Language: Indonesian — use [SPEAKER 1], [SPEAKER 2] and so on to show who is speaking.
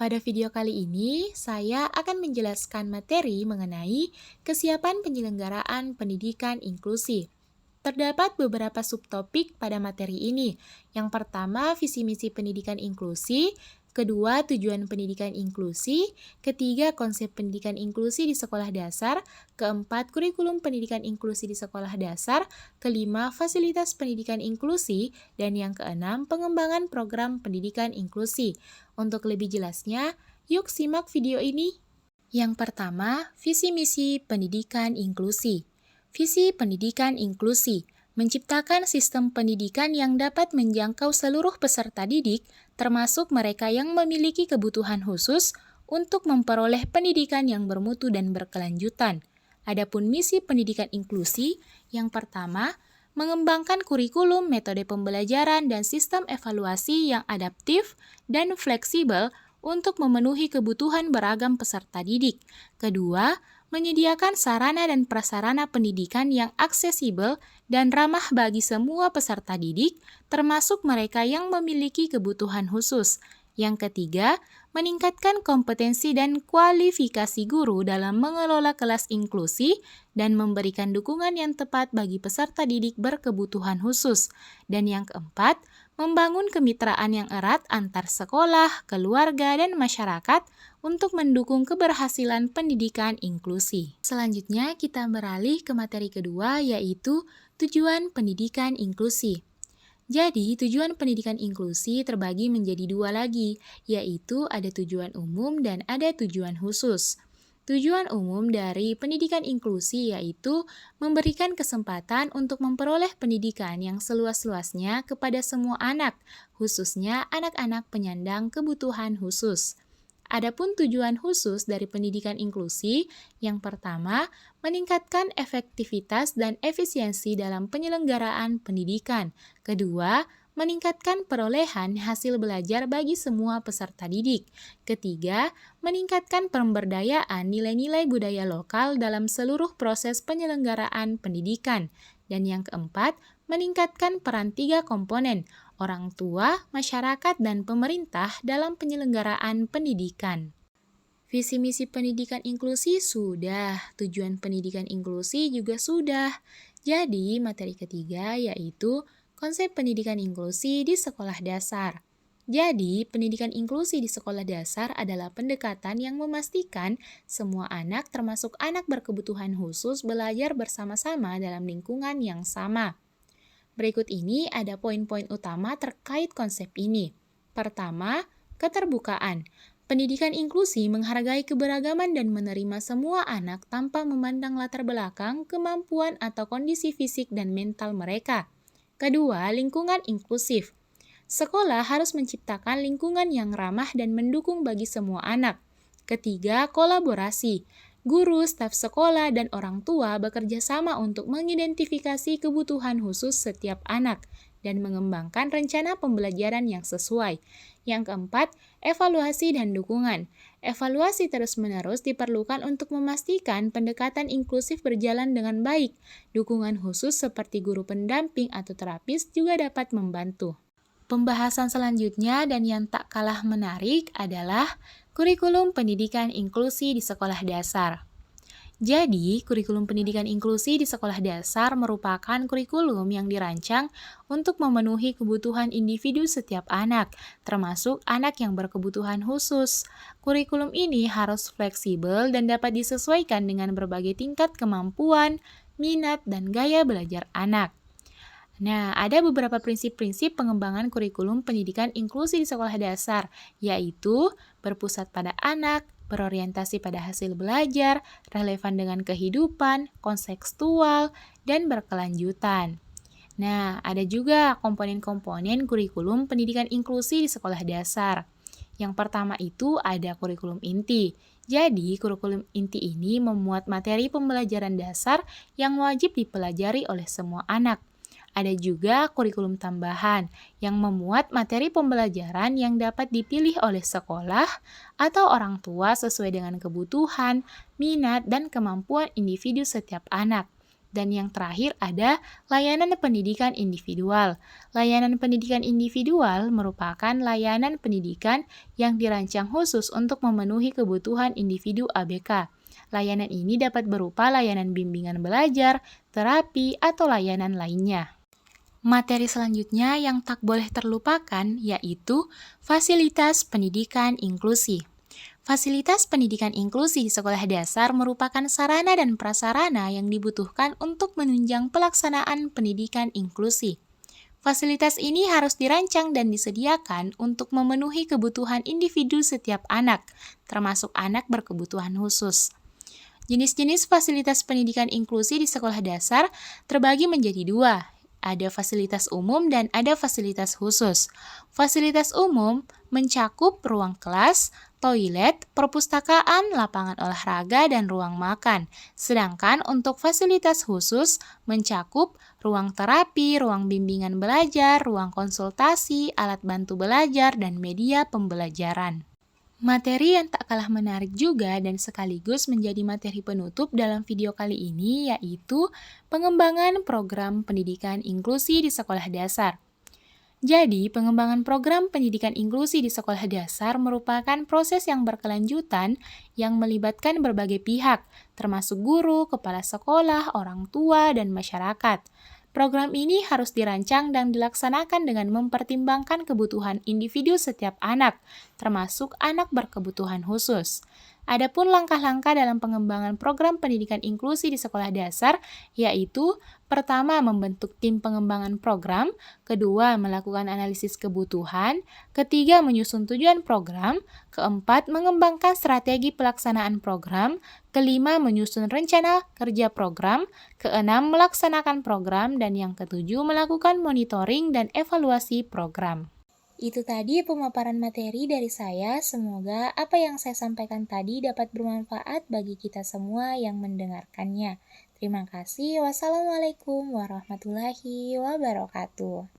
[SPEAKER 1] Pada video kali ini, saya akan menjelaskan materi mengenai kesiapan penyelenggaraan pendidikan inklusi. Terdapat beberapa subtopik pada materi ini. Yang pertama, visi misi pendidikan inklusi. Kedua, tujuan pendidikan inklusi. Ketiga, konsep pendidikan inklusi di sekolah dasar. Keempat, kurikulum pendidikan inklusi di sekolah dasar. Kelima, fasilitas pendidikan inklusi. Dan yang keenam, pengembangan program pendidikan inklusi. Untuk lebih jelasnya, yuk simak video ini. Yang pertama, visi misi pendidikan inklusi. Visi pendidikan inklusi menciptakan sistem pendidikan yang dapat menjangkau seluruh peserta didik, termasuk mereka yang memiliki kebutuhan khusus untuk memperoleh pendidikan yang bermutu dan berkelanjutan. Adapun misi pendidikan inklusi, yang pertama, mengembangkan kurikulum, metode pembelajaran, dan sistem evaluasi yang adaptif dan fleksibel untuk memenuhi kebutuhan beragam peserta didik. Kedua, menyediakan sarana dan prasarana pendidikan yang aksesibel dan ramah bagi semua peserta didik, termasuk mereka yang memiliki kebutuhan khusus. Yang ketiga, meningkatkan kompetensi dan kualifikasi guru dalam mengelola kelas inklusi dan memberikan dukungan yang tepat bagi peserta didik berkebutuhan khusus. Dan yang keempat, membangun kemitraan yang erat antar sekolah, keluarga, dan masyarakat untuk mendukung keberhasilan pendidikan inklusi. Selanjutnya, kita beralih ke materi kedua, yaitu tujuan pendidikan inklusi. Jadi, tujuan pendidikan inklusi terbagi menjadi dua lagi, yaitu ada tujuan umum dan ada tujuan khusus. Tujuan umum dari pendidikan inklusi yaitu memberikan kesempatan untuk memperoleh pendidikan yang seluas-luasnya kepada semua anak, khususnya anak-anak penyandang kebutuhan khusus. Adapun tujuan khusus dari pendidikan inklusi, yang pertama, meningkatkan efektivitas dan efisiensi dalam penyelenggaraan pendidikan. Kedua, meningkatkan perolehan hasil belajar bagi semua peserta didik. Ketiga, meningkatkan pemberdayaan nilai-nilai budaya lokal dalam seluruh proses penyelenggaraan pendidikan. Dan yang keempat, meningkatkan peran tiga komponen, orang tua, masyarakat, dan pemerintah dalam penyelenggaraan pendidikan. Visi misi pendidikan inklusi sudah, tujuan pendidikan inklusi juga sudah. Jadi, materi ketiga yaitu konsep pendidikan inklusi di sekolah dasar. Jadi, pendidikan inklusi di sekolah dasar adalah pendekatan yang memastikan semua anak termasuk anak berkebutuhan khusus belajar bersama-sama dalam lingkungan yang sama. Berikut ini ada poin-poin utama terkait konsep ini. Pertama, keterbukaan. Pendidikan inklusi menghargai keberagaman dan menerima semua anak tanpa memandang latar belakang, kemampuan, atau kondisi fisik dan mental mereka. Kedua, lingkungan inklusif. Sekolah harus menciptakan lingkungan yang ramah dan mendukung bagi semua anak. Ketiga, kolaborasi. Guru, staf sekolah, dan orang tua bekerja sama untuk mengidentifikasi kebutuhan khusus setiap anak dan mengembangkan rencana pembelajaran yang sesuai. Yang keempat, evaluasi dan dukungan. Evaluasi terus-menerus diperlukan untuk memastikan pendekatan inklusif berjalan dengan baik. Dukungan khusus seperti guru pendamping atau terapis juga dapat membantu. Pembahasan selanjutnya dan yang tak kalah menarik adalah kurikulum pendidikan inklusi di sekolah dasar. Jadi, kurikulum pendidikan inklusi di sekolah dasar merupakan kurikulum yang dirancang untuk memenuhi kebutuhan individu setiap anak, termasuk anak yang berkebutuhan khusus. Kurikulum ini harus fleksibel dan dapat disesuaikan dengan berbagai tingkat kemampuan, minat, dan gaya belajar anak. Nah, ada beberapa prinsip-prinsip pengembangan kurikulum pendidikan inklusi di sekolah dasar, yaitu berpusat pada anak, berorientasi pada hasil belajar, relevan dengan kehidupan, kontekstual, dan berkelanjutan. Nah, ada juga komponen-komponen kurikulum pendidikan inklusi di sekolah dasar. Yang pertama itu ada kurikulum inti. Jadi, kurikulum inti ini memuat materi pembelajaran dasar yang wajib dipelajari oleh semua anak. Ada juga kurikulum tambahan yang memuat materi pembelajaran yang dapat dipilih oleh sekolah atau orang tua sesuai dengan kebutuhan, minat, dan kemampuan individu setiap anak. Dan yang terakhir ada layanan pendidikan individual. Layanan pendidikan individual merupakan layanan pendidikan yang dirancang khusus untuk memenuhi kebutuhan individu ABK. Layanan ini dapat berupa layanan bimbingan belajar, terapi, atau layanan lainnya. Materi selanjutnya yang tak boleh terlupakan yaitu fasilitas pendidikan inklusi. Fasilitas pendidikan inklusi di sekolah dasar merupakan sarana dan prasarana yang dibutuhkan untuk menunjang pelaksanaan pendidikan inklusi. Fasilitas ini harus dirancang dan disediakan untuk memenuhi kebutuhan individu setiap anak, termasuk anak berkebutuhan khusus. Jenis-jenis fasilitas pendidikan inklusi di sekolah dasar terbagi menjadi dua, ada fasilitas umum dan ada fasilitas khusus. Fasilitas umum mencakup ruang kelas, toilet, perpustakaan, lapangan olahraga, dan ruang makan. Sedangkan untuk fasilitas khusus mencakup ruang terapi, ruang bimbingan belajar, ruang konsultasi, alat bantu belajar, dan media pembelajaran. Materi yang tak kalah menarik juga dan sekaligus menjadi materi penutup dalam video kali ini yaitu pengembangan program pendidikan inklusi di sekolah dasar. Jadi, pengembangan program pendidikan inklusi di sekolah dasar merupakan proses yang berkelanjutan yang melibatkan berbagai pihak, termasuk guru, kepala sekolah, orang tua, dan masyarakat. Program ini harus dirancang dan dilaksanakan dengan mempertimbangkan kebutuhan individu setiap anak, termasuk anak berkebutuhan khusus. Adapun langkah-langkah dalam pengembangan program pendidikan inklusi di sekolah dasar, yaitu pertama, membentuk tim pengembangan program, kedua, melakukan analisis kebutuhan, ketiga, menyusun tujuan program, keempat, mengembangkan strategi pelaksanaan program, kelima, menyusun rencana kerja program, keenam, melaksanakan program, dan yang ketujuh, melakukan monitoring dan evaluasi program. Itu tadi pemaparan materi dari saya. Semoga apa yang saya sampaikan tadi dapat bermanfaat bagi kita semua yang mendengarkannya. Terima kasih. Wassalamualaikum warahmatullahi wabarakatuh.